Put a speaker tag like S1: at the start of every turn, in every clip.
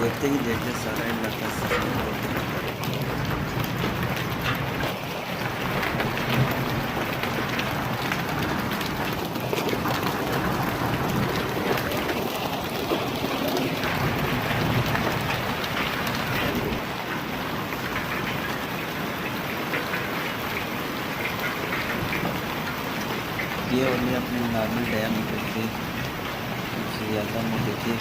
S1: देखते ही देखते सारा इलाका सफेद हो गया। ये ओले अपने नॉर्मल डायमीटर से कुछ ज़्यादा मोटे थे,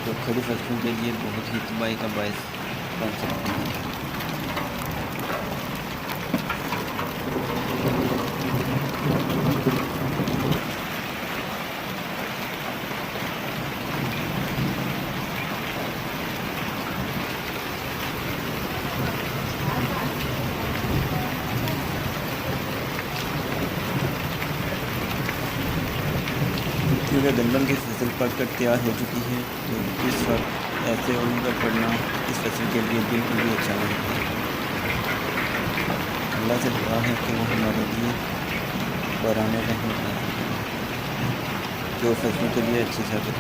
S1: तो खड़ी फसलों के लिए बहुत ही तबाही का बायस बन सकते हैं। क्योंकि गंदम की फसल पककर तैयार हो चुकी है, तो इस वक्त ऐसे ओलों का पड़ना इस फसल के लिए बिल्कुल भी अच्छा नहीं है। अल्लाह से दुआ है कि वो हमारे लिए बराने रहम है, जो फसलों के लिए अच्छी साबित